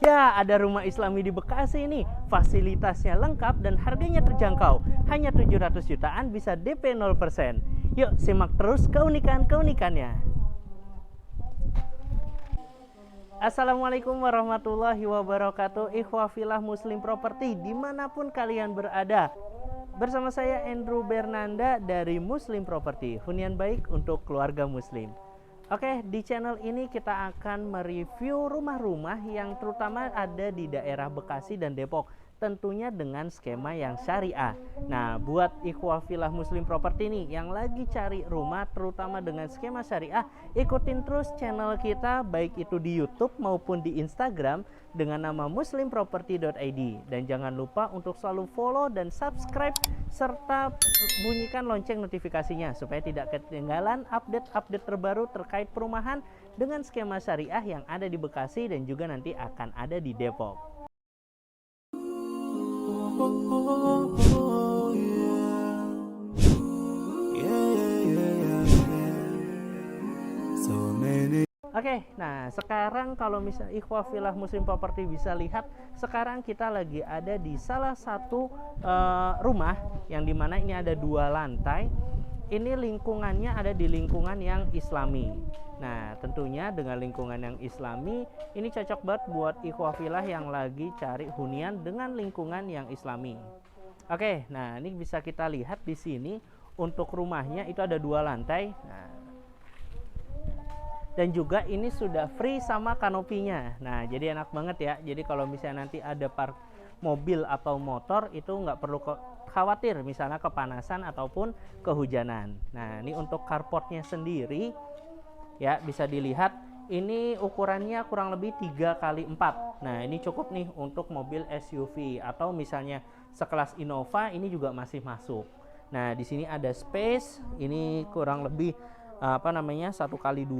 Ya, ada rumah Islami di Bekasi nih. Fasilitasnya lengkap dan harganya terjangkau. Hanya 700 jutaan bisa DP 0%. Yuk, simak terus keunikan-keunikannya. Assalamualaikum warahmatullahi wabarakatuh. Ikhwafillah Muslim Property dimanapun kalian berada. Bersama saya Andrew Bernanda dari Muslim Property, hunian baik untuk keluarga muslim. Oke, di channel ini kita akan mereview rumah-rumah yang terutama ada di daerah Bekasi dan Depok, tentunya dengan skema yang syariah. Nah, buat ikhwafillah Muslim Property nih yang lagi cari rumah terutama dengan skema syariah, ikutin terus channel kita baik itu di YouTube maupun di Instagram dengan nama muslimproperty.id, dan jangan lupa untuk selalu follow dan subscribe serta bunyikan lonceng notifikasinya supaya tidak ketinggalan update-update terbaru terkait perumahan dengan skema syariah yang ada di Bekasi dan juga nanti akan ada di Depok. Oke, nah sekarang kalau misalnya ikhwafillah Muslim Property bisa lihat, sekarang kita lagi ada di salah satu rumah yang dimana ini ada 2 lantai. Ini lingkungannya ada di lingkungan yang Islami. Nah, tentunya dengan lingkungan yang Islami ini cocok banget buat ikhwafillah yang lagi cari hunian dengan lingkungan yang Islami. Oke, nah ini bisa kita lihat di sini untuk rumahnya itu ada 2 lantai. Nah, dan juga ini sudah free sama kanopinya. Nah, jadi enak banget ya. Jadi kalau misalnya nanti ada park mobil atau motor itu nggak perlu khawatir misalnya kepanasan ataupun kehujanan. Nah, ini untuk carportnya sendiri ya bisa dilihat ini ukurannya kurang lebih 3x4. Nah, ini cukup nih untuk mobil SUV atau misalnya sekelas Innova ini juga masih masuk. Nah, di sini ada space, ini kurang lebih 1x2.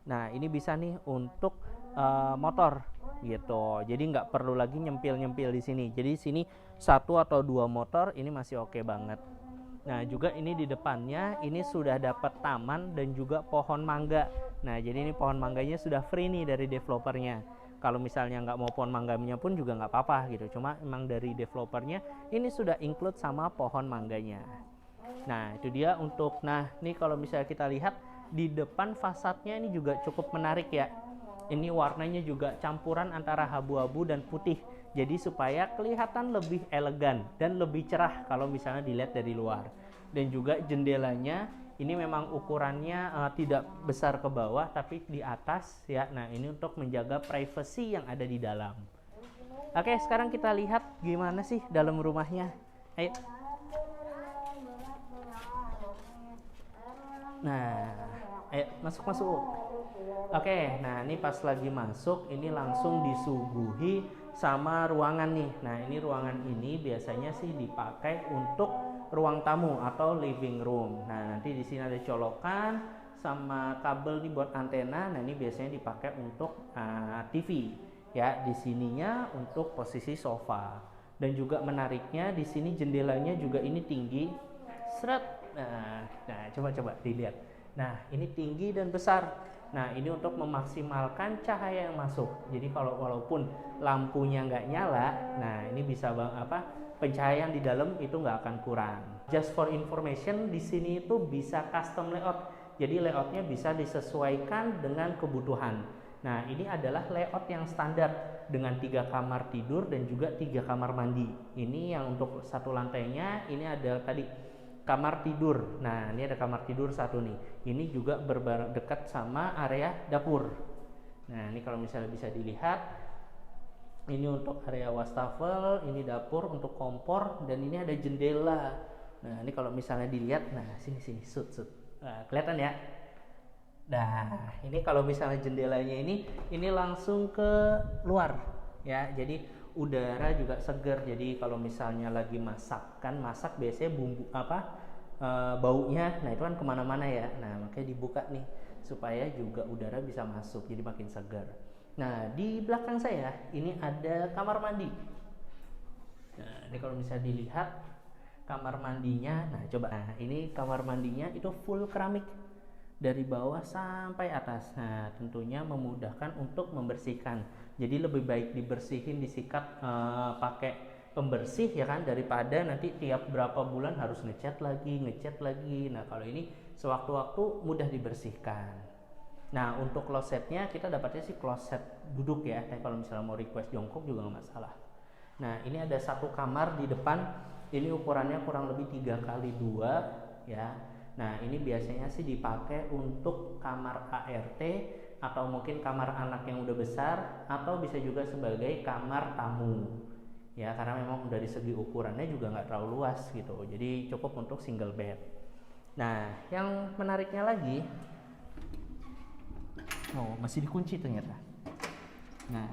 Nah, ini bisa nih untuk motor gitu. Jadi nggak perlu lagi nyempil-nyempil di sini. Jadi di sini 1 atau 2 motor ini masih oke banget. Nah, juga ini di depannya ini sudah dapat taman dan juga pohon mangga. Nah, jadi ini pohon mangganya sudah free nih dari developernya. Kalau misalnya nggak mau pohon mangganya pun juga nggak apa-apa gitu. Cuma emang dari developernya ini sudah include sama pohon mangganya. Nah, itu dia untuk, nah ini kalau misalnya kita lihat di depan fasadnya ini juga cukup menarik ya. Ini warnanya juga campuran antara abu-abu dan putih. Jadi supaya kelihatan lebih elegan dan lebih cerah kalau misalnya dilihat dari luar. Dan juga jendelanya ini memang ukurannya tidak besar ke bawah tapi di atas ya. Nah, ini untuk menjaga privasi yang ada di dalam. Oke, sekarang kita lihat gimana sih dalam rumahnya. Ayo. Nah, ayo masuk. Oke, nah ini pas lagi masuk ini langsung disuguhi sama ruangan nih. Nah, ini ruangan ini biasanya sih dipakai untuk ruang tamu atau living room. Nah, nanti di sini ada colokan sama kabel nih buat antena. Nah, ini biasanya dipakai untuk TV. Ya, di sininya untuk posisi sofa. Dan juga menariknya di sini jendelanya juga ini tinggi. Seret. Nah, coba dilihat. Nah, ini tinggi dan besar. Nah, ini untuk memaksimalkan cahaya yang masuk. Jadi kalau walaupun lampunya nggak nyala, nah ini bisa pencahayaan di dalam itu nggak akan kurang. Just for information, di sini itu bisa custom layout. Jadi layoutnya bisa disesuaikan dengan kebutuhan. Nah, ini adalah layout yang standar dengan 3 kamar tidur dan juga 3 kamar mandi. Ini yang untuk satu lantainya ini ada tadi kamar tidur. Nah, ini ada kamar tidur satu nih. Ini juga dekat sama area dapur. Nah, ini kalau misalnya bisa dilihat, ini untuk area wastafel, ini dapur untuk kompor, dan ini ada jendela. Nah, ini kalau misalnya dilihat, nah sini sut. Nah, kelihatan ya. Nah, ini kalau misalnya jendelanya ini langsung ke luar ya. Jadi udara juga segar. Jadi kalau misalnya lagi masak biasanya bumbu baunya, nah itu kan kemana-mana ya. Nah, makanya dibuka nih supaya juga udara bisa masuk, jadi makin segar. Nah, di belakang saya ini ada kamar mandi. Nah, ini kalau misalnya dilihat kamar mandinya, nah coba, nah ini kamar mandinya itu full keramik. dari bawah sampai atas. Nah, tentunya memudahkan untuk membersihkan. Jadi lebih baik dibersihin, disikat pakai pembersih ya kan, daripada nanti tiap berapa bulan harus ngecat lagi. Nah, kalau ini sewaktu-waktu mudah dibersihkan. Nah, untuk klosetnya kita dapatnya sih kloset duduk ya. Tapi kalau misalnya mau request jongkok juga nggak masalah. Nah, ini ada satu kamar di depan. Ini ukurannya kurang lebih 3x2 ya. Nah, ini biasanya sih dipakai untuk kamar ART atau mungkin kamar anak yang udah besar, atau bisa juga sebagai kamar tamu. Ya, karena memang dari segi ukurannya juga nggak terlalu luas gitu. Jadi cukup untuk single bed. Nah, yang menariknya lagi, masih dikunci ternyata. Nah,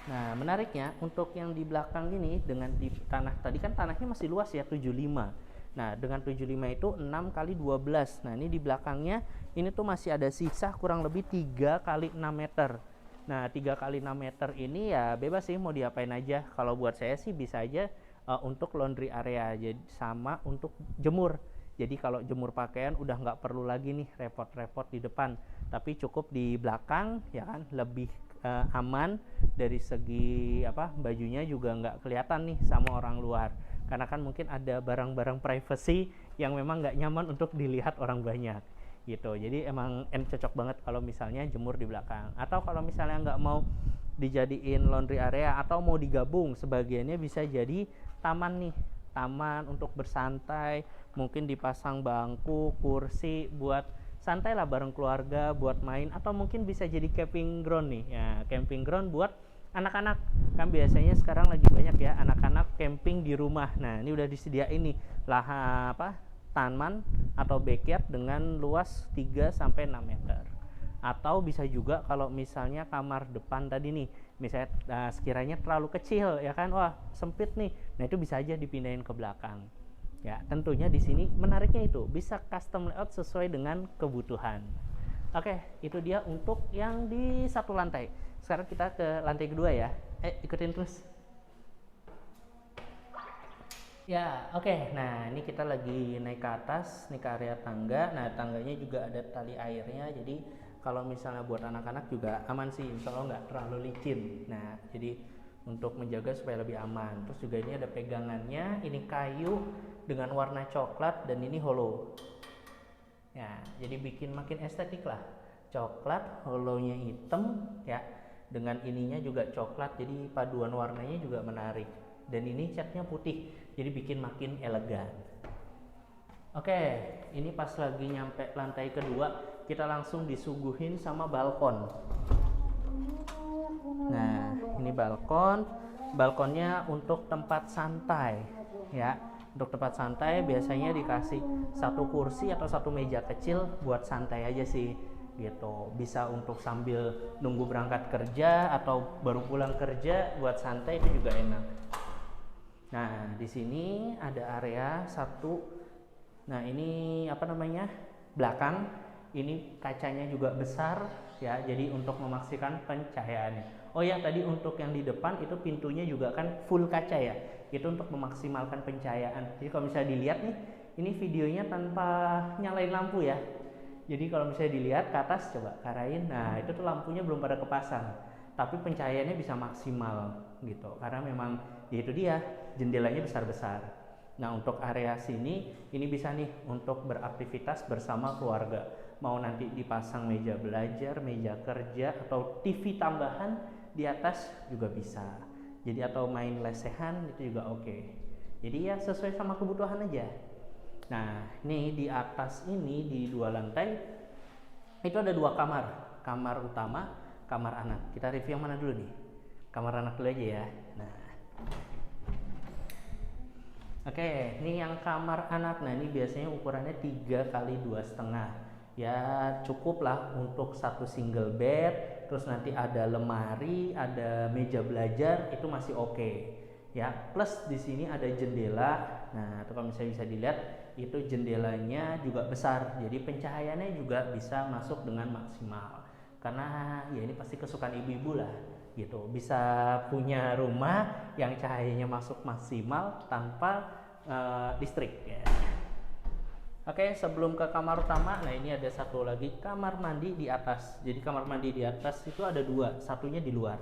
nah menariknya untuk yang di belakang ini dengan di tanah tadi kan tanahnya masih luas ya 75. Nah, dengan 75 itu 6x12. Nah, ini di belakangnya ini tuh masih ada sisa kurang lebih 3x6 meter. Nah, 3x6 meter ini ya bebas sih mau diapain aja. Kalau buat saya sih bisa aja untuk laundry area, jadi sama untuk jemur. Jadi kalau jemur pakaian udah nggak perlu lagi nih repot-repot di depan, tapi cukup di belakang ya kan, lebih aman dari segi bajunya juga nggak kelihatan nih sama orang luar. Karena kan mungkin ada barang-barang privacy yang memang nggak nyaman untuk dilihat orang banyak gitu. Jadi emang cocok banget kalau misalnya jemur di belakang. Atau kalau misalnya nggak mau dijadiin laundry area atau mau digabung, sebagiannya bisa jadi taman nih, taman untuk bersantai, mungkin dipasang bangku, kursi buat santai lah bareng keluarga, buat main, atau mungkin bisa jadi camping ground nih ya, camping ground buat anak-anak. Kan biasanya sekarang lagi banyak ya anak-anak camping di rumah. Nah, ini udah disediain nih lah taman atau backyard dengan luas 3-6 meter. Atau bisa juga kalau misalnya kamar depan tadi nih, misalnya sekiranya terlalu kecil ya kan, wah sempit nih. Nah, itu bisa aja dipindahin ke belakang. Ya, tentunya di sini menariknya itu bisa custom layout sesuai dengan kebutuhan. Oke, itu dia untuk yang di satu lantai. Sekarang kita ke lantai kedua ya. Ikutin terus. Ya, oke. Nah, ini kita lagi naik ke atas, nih ke area tangga. Nah, tangganya juga ada tali airnya. Jadi, kalau misalnya buat anak-anak juga aman sih. Insya Allah nggak terlalu licin. Nah, jadi untuk menjaga supaya lebih aman. Terus juga ini ada pegangannya. Ini kayu dengan warna coklat dan ini hollow. Ya, jadi bikin makin estetik lah. Coklat, hollownya hitam ya. Dengan ininya juga coklat, jadi paduan warnanya juga menarik. Dan ini catnya putih, jadi bikin makin elegan. Oke, ini pas lagi nyampe lantai kedua, kita langsung disuguhin sama balkon. Nah, ini balkon. Balkonnya untuk tempat santai ya. Untuk tempat santai biasanya dikasih satu kursi atau satu meja kecil buat santai aja sih gitu. Bisa untuk sambil nunggu berangkat kerja atau baru pulang kerja buat santai, itu juga enak. Nah, di sini ada area satu. Nah, ini belakang. Ini kacanya juga besar ya, jadi untuk memaksikan pencahayaannya. Oh ya, tadi untuk yang di depan itu pintunya juga kan full kaca ya. Itu untuk memaksimalkan pencahayaan. Jadi kalau misalnya dilihat nih, ini videonya tanpa nyalain lampu ya. Jadi kalau misalnya dilihat ke atas, coba karain, nah itu tuh lampunya belum pada kepasang, tapi pencahayaannya bisa maksimal gitu, karena memang ya itu dia, jendelanya besar-besar. Nah, untuk area sini, ini bisa nih untuk beraktivitas bersama keluarga. Mau nanti dipasang meja belajar, meja kerja, atau TV tambahan di atas juga bisa. Jadi atau main lesehan itu juga oke. Jadi ya sesuai sama kebutuhan aja. Nah, ini di atas ini di 2 lantai itu ada 2 kamar. Kamar utama, kamar anak. Kita review yang mana dulu nih? Kamar anak dulu aja ya. Nah, oke, ini yang kamar anak. Nah, ini biasanya ukurannya 3x2,5. Ya cukup lah untuk satu single bed. Terus nanti ada lemari, ada meja belajar, itu masih oke. Ya, plus di sini ada jendela. Nah, itu kalau misalnya bisa dilihat, itu jendelanya juga besar, jadi pencahayaannya juga bisa masuk dengan maksimal. Karena ya ini pasti kesukaan ibu-ibu lah gitu, bisa punya rumah yang cahayanya masuk maksimal tanpa listrik ya. Oke, sebelum ke kamar utama, nah ini ada satu lagi kamar mandi di atas. Jadi kamar mandi di atas itu ada dua, satunya di luar.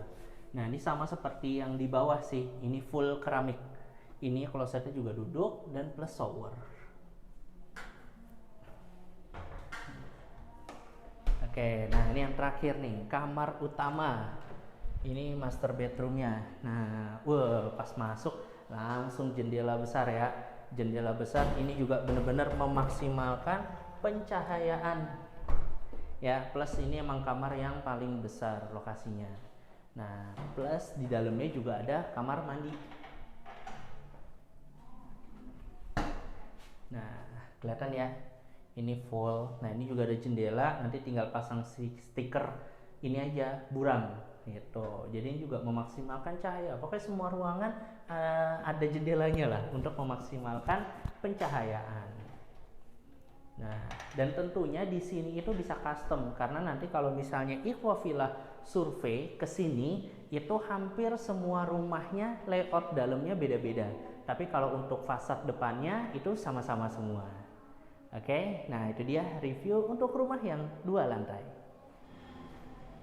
Nah ini sama seperti yang di bawah sih, ini full keramik. Ini klosetnya juga duduk dan plus shower. Oke, nah ini yang terakhir nih, kamar utama. Ini master bedroomnya. Nah, pas masuk langsung jendela besar ya. Jendela besar ini juga benar-benar memaksimalkan pencahayaan. Ya, plus ini emang kamar yang paling besar lokasinya. Nah, plus di dalamnya juga ada kamar mandi. Nah, kelihatan ya. Ini full. Nah, ini juga ada jendela, nanti tinggal pasang stiker ini aja, buram gitu. Jadi ini juga memaksimalkan cahaya. Pokoknya semua ruangan ada jendelanya lah untuk memaksimalkan pencahayaan. Nah, dan tentunya di sini itu bisa custom karena nanti kalau misalnya Equa-Villa survei ke sini itu hampir semua rumahnya layout dalamnya beda-beda. Tapi kalau untuk fasad depannya itu sama-sama semua. Oke, nah itu dia review untuk rumah yang 2 lantai.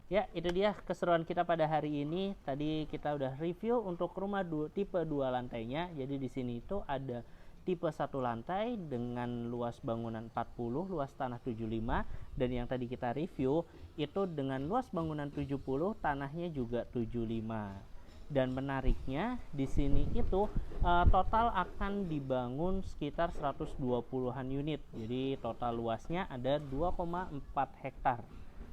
Ya, itu dia keseruan kita pada hari ini. Tadi kita udah review untuk rumah tipe 2 lantainya. Jadi di sini itu ada tipe 1 lantai dengan luas bangunan 40, luas tanah 75, dan yang tadi kita review itu dengan luas bangunan 70, tanahnya juga 75. Dan menariknya di sini itu total akan dibangun sekitar 120-an unit. Jadi total luasnya ada 2,4 hektar.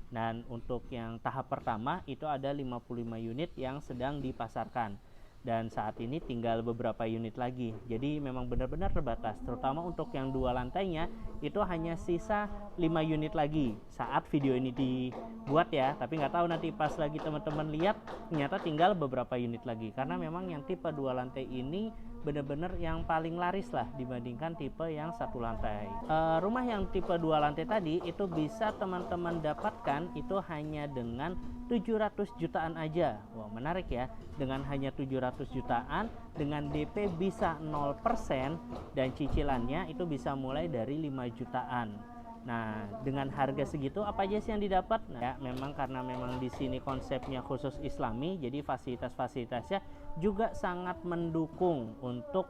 Dan untuk yang tahap pertama itu ada 55 unit yang sedang dipasarkan. Dan saat ini tinggal beberapa unit lagi. Jadi memang benar-benar terbatas. Terutama untuk yang 2 lantainya itu hanya sisa 5 unit lagi saat video ini dibuat ya. Tapi nggak tahu nanti pas lagi teman-teman lihat ternyata tinggal beberapa unit lagi. Karena memang yang tipe 2 lantai ini benar-benar yang paling laris lah dibandingkan tipe yang 1 lantai. Rumah yang tipe 2 lantai tadi itu bisa teman-teman dapatkan itu hanya dengan 700 jutaan aja. Wah, menarik ya. Dengan hanya 700 jutaan, dengan DP bisa 0% dan cicilannya itu bisa mulai dari 5 jutaan. Nah, dengan harga segitu apa aja sih yang didapat? Nah, ya, memang karena memang di sini konsepnya khusus Islami, jadi fasilitas-fasilitasnya juga sangat mendukung untuk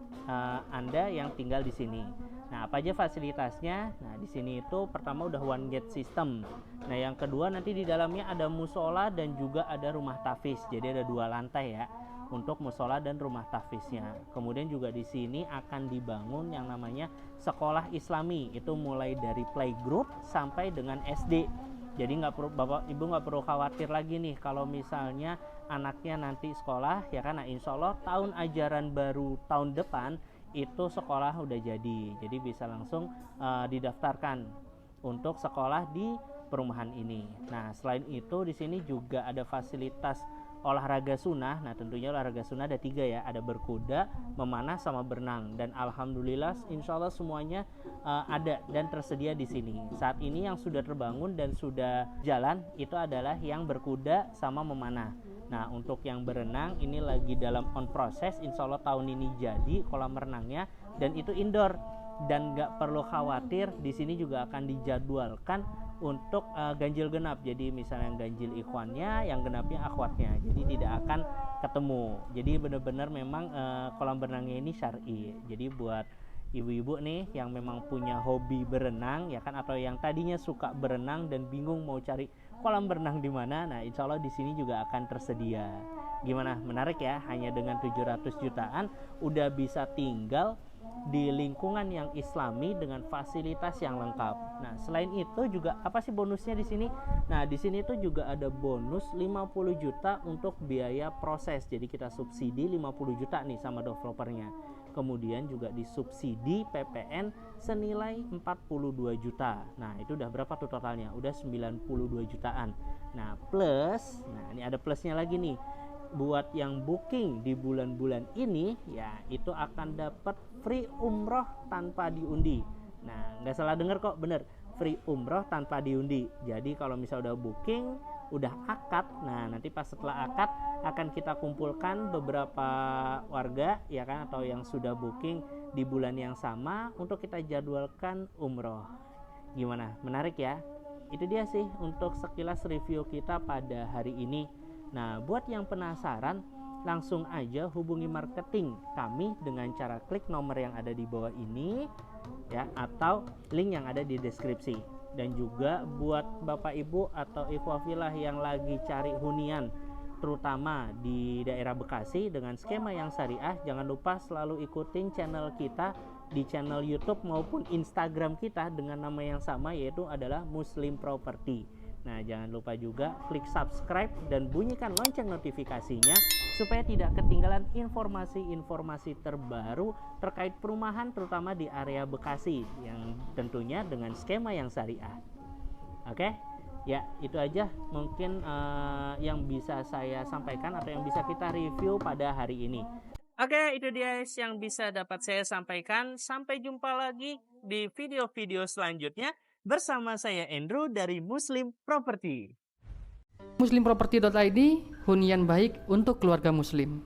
Anda yang tinggal di sini. Nah, apa aja fasilitasnya? Nah, di sini itu pertama udah one gate system. Nah, yang kedua nanti di dalamnya ada musola dan juga ada rumah tahfiz. Jadi ada 2 lantai ya untuk musola dan rumah tahfiznya. Kemudian juga di sini akan dibangun yang namanya sekolah Islami, itu mulai dari playgroup sampai dengan SD. Jadi nggak perlu bapak ibu nggak perlu khawatir lagi nih kalau misalnya anaknya nanti sekolah ya kan. Nah, insya Allah tahun ajaran baru tahun depan itu sekolah udah jadi. Jadi bisa langsung didaftarkan untuk sekolah di perumahan ini. Nah, selain itu di sini juga ada fasilitas olahraga sunnah. Nah, tentunya olahraga sunnah ada 3 ya, ada berkuda, memanah, sama berenang. Dan alhamdulillah insya Allah semuanya ada dan tersedia di sini. Saat ini yang sudah terbangun dan sudah jalan itu adalah yang berkuda sama memanah. Nah, untuk yang berenang ini lagi dalam on proses. Insya Allah tahun ini jadi kolam renangnya dan itu indoor. Dan nggak perlu khawatir, di sini juga akan dijadwalkan untuk ganjil genap. Jadi misalnya yang ganjil ikhwannya, yang genapnya akhwatnya. Jadi tidak akan ketemu. Jadi benar-benar memang kolam berenangnya ini syar'i. Jadi buat ibu-ibu nih yang memang punya hobi berenang ya kan, atau yang tadinya suka berenang dan bingung mau cari kolam berenang di mana, nah insya Allah di sini juga akan tersedia. Gimana, menarik ya? Hanya dengan 700 jutaan udah bisa tinggal di lingkungan yang Islami dengan fasilitas yang lengkap. Nah, selain itu juga apa sih bonusnya di sini? Nah, di sini tuh juga ada bonus 50 juta untuk biaya proses. Jadi kita subsidi 50 juta nih sama developernya. Kemudian juga disubsidi PPN senilai 42 juta. Nah, itu udah berapa tuh totalnya? Udah 92 jutaan. Nah, plus, nah ini ada plusnya lagi nih. Buat yang booking di bulan-bulan ini ya itu akan dapat free umroh tanpa diundi. Nah, nggak salah dengar kok, bener, free umroh tanpa diundi. Jadi kalau misalnya udah booking, udah akad, nah nanti pas setelah akad akan kita kumpulkan beberapa warga ya kan, atau yang sudah booking di bulan yang sama untuk kita jadwalkan umroh. Gimana? Menarik ya? Itu dia sih untuk sekilas review kita pada hari ini. Nah, buat yang penasaran, langsung aja hubungi marketing kami dengan cara klik nomor yang ada di bawah ini ya, atau link yang ada di deskripsi. Dan juga buat Bapak Ibu atau ikhwafilah yang lagi cari hunian terutama di daerah Bekasi dengan skema yang syariah, jangan lupa selalu ikutin channel kita di channel YouTube maupun Instagram kita dengan nama yang sama, yaitu adalah Muslim Property. Nah, jangan lupa juga klik subscribe dan bunyikan lonceng notifikasinya supaya tidak ketinggalan informasi-informasi terbaru terkait perumahan terutama di area Bekasi yang tentunya dengan skema yang syariah. Oke? Ya, itu aja mungkin yang bisa saya sampaikan atau yang bisa kita review pada hari ini. Oke, itu dia yang bisa dapat saya sampaikan. Sampai jumpa lagi di video-video selanjutnya bersama saya Andrew dari Muslim Property. Muslimproperty.id, hunian baik untuk keluarga muslim.